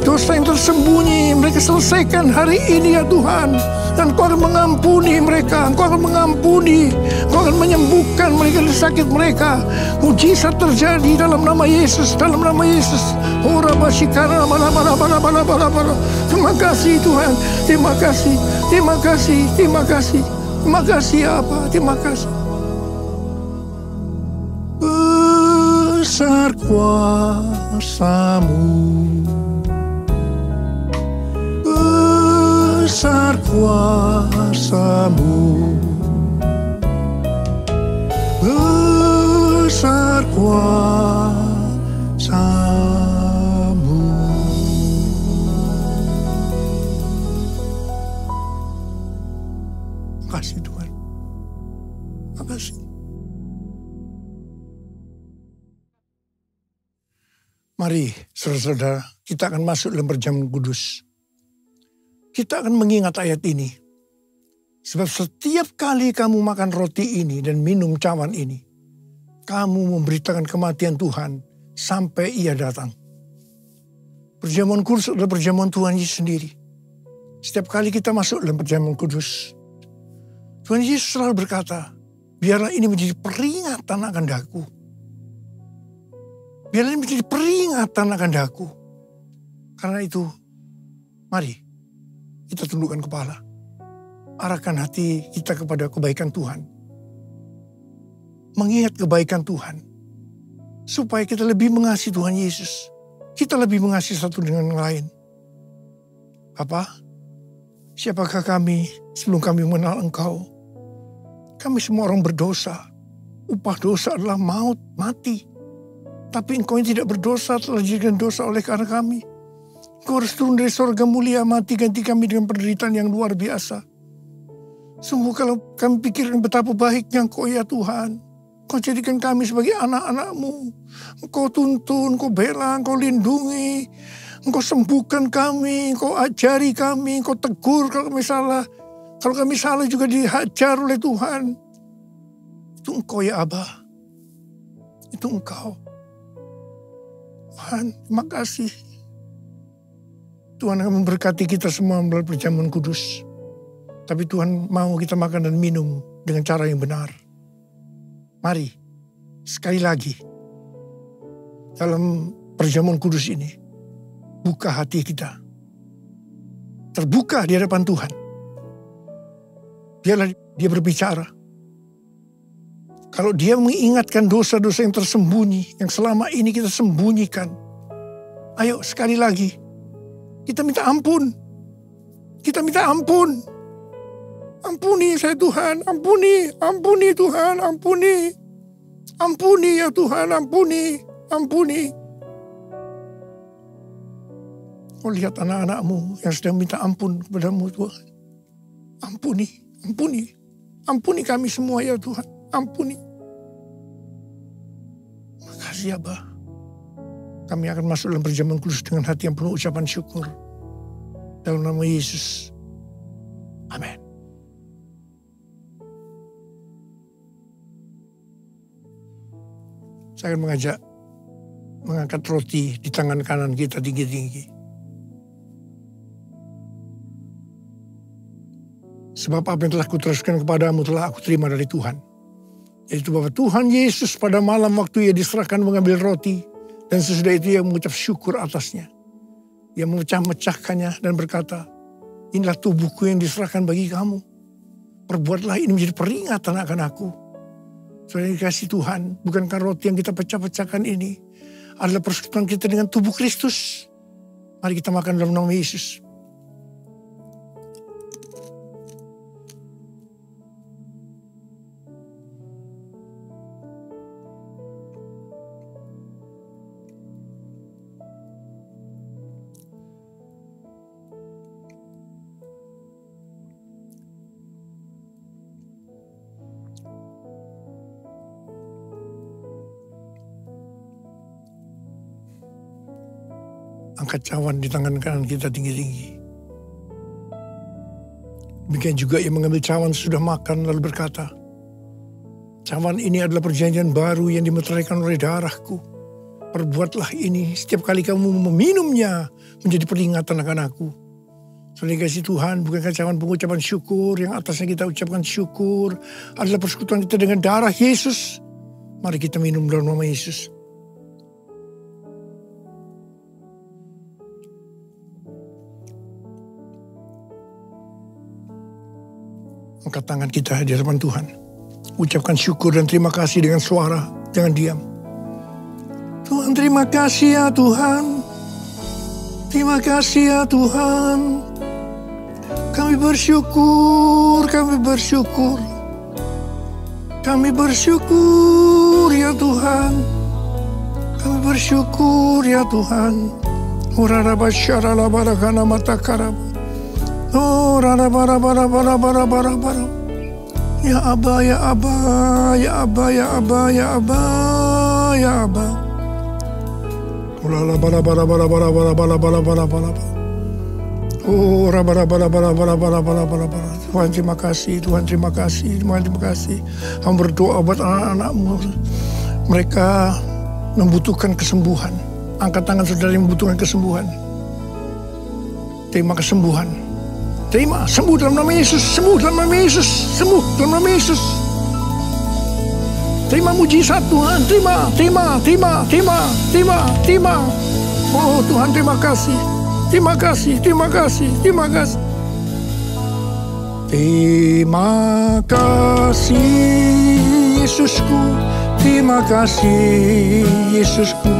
Dosa yang tersembunyi mereka selesaikan hari ini ya Tuhan. Dan Kau akan mengampuni mereka, Kau akan mengampuni, Kau akan menyembuhkan mereka dari sakit mereka. Mujizat terjadi dalam nama Yesus, dalam nama Yesus. Terima kasih Tuhan, terima kasih Apa, terima kasih. Besar kuasa-Mu, besar kuasa-Mu, besar kuasa-Mu. Mari saudara-saudara, kita akan masuk dalam perjamuan kudus. Kita akan mengingat ayat ini. Sebab setiap kali kamu makan roti ini dan minum cawan ini, kamu memberitakan kematian Tuhan sampai Ia datang. Perjamuan kudus adalah perjamuan Tuhan Yesus sendiri. Setiap kali kita masuk dalam perjamuan kudus, Tuhan Yesus selalu berkata, biarlah ini menjadi peringatan akan daku. Biarlah ini menjadi peringatan akan daku. Karena itu, mari kita tundukkan kepala. Arahkan hati kita kepada kebaikan Tuhan. Mengingat kebaikan Tuhan. Supaya kita lebih mengasihi Tuhan Yesus. Kita lebih mengasihi satu dengan yang lain. Bapa, siapakah kami sebelum kami mengenal Engkau? Kami semua orang berdosa. Upah dosa adalah maut, mati. Tapi Engkau yang tidak berdosa telah dijadikan dosa oleh karena kami. Engkau harus turun dari surga mulia, mati ganti kami dengan penderitaan yang luar biasa. Sungguh kalau kami pikirkan betapa baiknya Engkau ya Tuhan. Engkau jadikan kami sebagai anak-anak-Mu. Engkau tuntun, Engkau bela, Engkau lindungi. Engkau sembuhkan kami, Engkau ajari kami, Engkau tegur kalau kami salah. Kalau kami salah juga dihajar oleh Tuhan. Itu Engkau ya Abah. Itu Engkau. Tuhan, terima kasih. Tuhan akan memberkati kita semua melalui perjamuan kudus. Tapi Tuhan mau kita makan dan minum dengan cara yang benar. Mari, sekali lagi, dalam perjamuan kudus ini, buka hati kita. Terbuka di hadapan Tuhan. Biarlah Dia berbicara. Kalau Dia mengingatkan dosa-dosa yang tersembunyi, yang selama ini kita sembunyikan. Ayo sekali lagi, kita minta ampun. Kita minta ampun. Ampuni saya Tuhan, ampuni Tuhan, ampuni. Ampuni ya Tuhan, ampuni. Kau lihat anak-anak-Mu yang sedang minta ampun kepada-Mu Tuhan. Ampuni kami semua ya Tuhan, ampuni. Makasih Abah. Kami akan masuk dalam perjamuan kudus dengan hati yang penuh ucapan syukur. Dalam nama Yesus. Amin. Saya akan mengangkat roti di tangan kanan kita tinggi-tinggi. Sebab apa yang telah kuteruskan kepadamu telah aku terima dari Tuhan. Yaitu bahwa Tuhan Yesus pada malam waktu Ia diserahkan mengambil roti. Dan sesudah itu Ia mengucap syukur atasnya. Ia memecah-mecahkannya dan berkata, inilah tubuhku yang diserahkan bagi kamu. Perbuatlah ini menjadi peringatan akan aku. Saudara dikasih Tuhan, bukankah roti yang kita pecah-pecahkan ini adalah persekutuan kita dengan tubuh Kristus? Mari kita makan dalam nama Yesus. Angkat cawan di tangan kanan kita tinggi-tinggi. Demikian juga Ia mengambil cawan sesudah makan lalu berkata, cawan ini adalah perjanjian baru yang dimeteraikan oleh darahku. Perbuatlah ini setiap kali kamu meminumnya menjadi peringatan akan aku. Saudara kasih Tuhan, bukankah cawan pengucapan syukur yang atasnya kita ucapkan syukur adalah persekutuan kita dengan darah Yesus. Mari kita minum dalam nama Yesus. Angkat tangan kita di hadapan Tuhan. Ucapkan syukur dan terima kasih dengan suara. Jangan diam. Tuhan, terima kasih ya Tuhan. Terima kasih ya Tuhan. Kami bersyukur, kami bersyukur. Kami bersyukur ya Tuhan. Kami bersyukur ya Tuhan. Urarabasyarala barakana matakarab. Oh, rara bara bara bara bara bara bara. Ya Abba, ya Abba, ya Abba, ya Abba, ya Abba, ya Abba. Oh, Tuhan terima kasih, Tuhan terima kasih, Tuhan terima kasih. Hamba berdoa buat anak-anakmu. Mereka membutuhkan kesembuhan. Angkat tangan saudara yang membutuhkan kesembuhan. Terima kesembuhan. Terima, sembuh dalam nama Yesus, sembuh dalam nama Yesus, sembuh dalam nama Yesus. Terima mujizat Tuhan, terima. Oh Tuhan terima kasih. Terima kasih. Terima kasih Yesusku. Terima kasih Yesusku.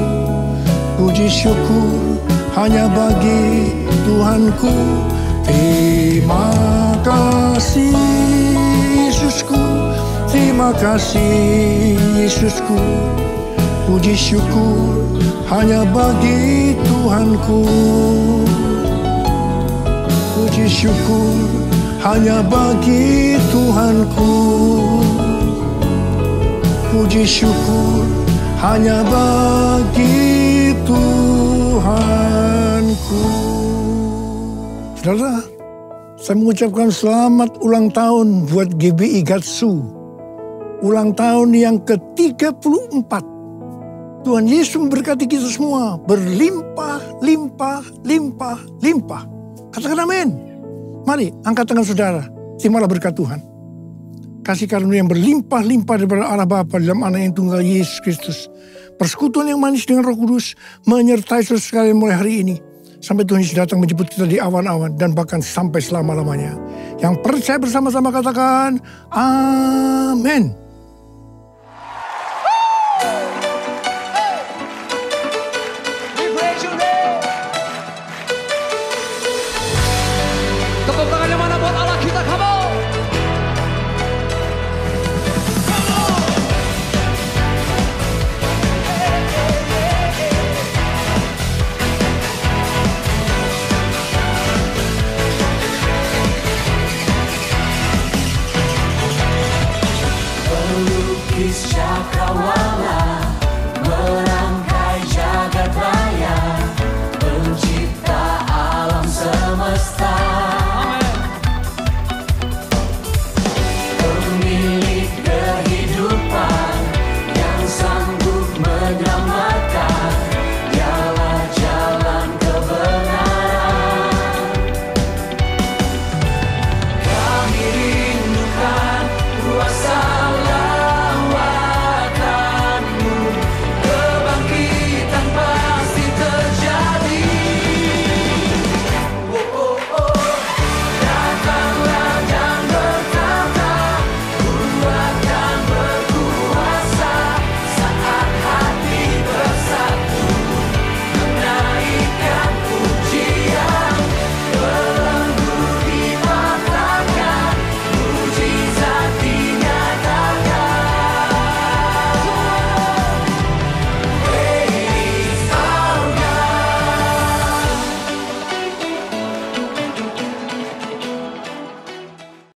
Puji syukur hanya bagi Tuhanku. Terima kasih Yesusku. Terima kasih Yesusku. Puji syukur hanya bagi Tuhanku. Puji syukur hanya bagi Tuhanku. Puji syukur hanya bagi Tuhanku. Saudara, saya mengucapkan selamat ulang tahun buat GBI Gatsu. Ulang tahun yang ke-34. Tuhan Yesus memberkati kita semua. Berlimpah. Katakan amin. Mari, angkat tangan saudara. Terimalah berkat Tuhan. Kasih karunia yang berlimpah-limpah daripada Allah Bapa dalam Anak yang tunggal Yesus Kristus. Persekutuan yang manis dengan Roh Kudus menyertai saudara sekalian mulai hari ini. Sampai Tuhan Yesus datang menjemput kita di awan-awan dan bahkan sampai selama-lamanya. Yang percaya bersama-sama katakan amin.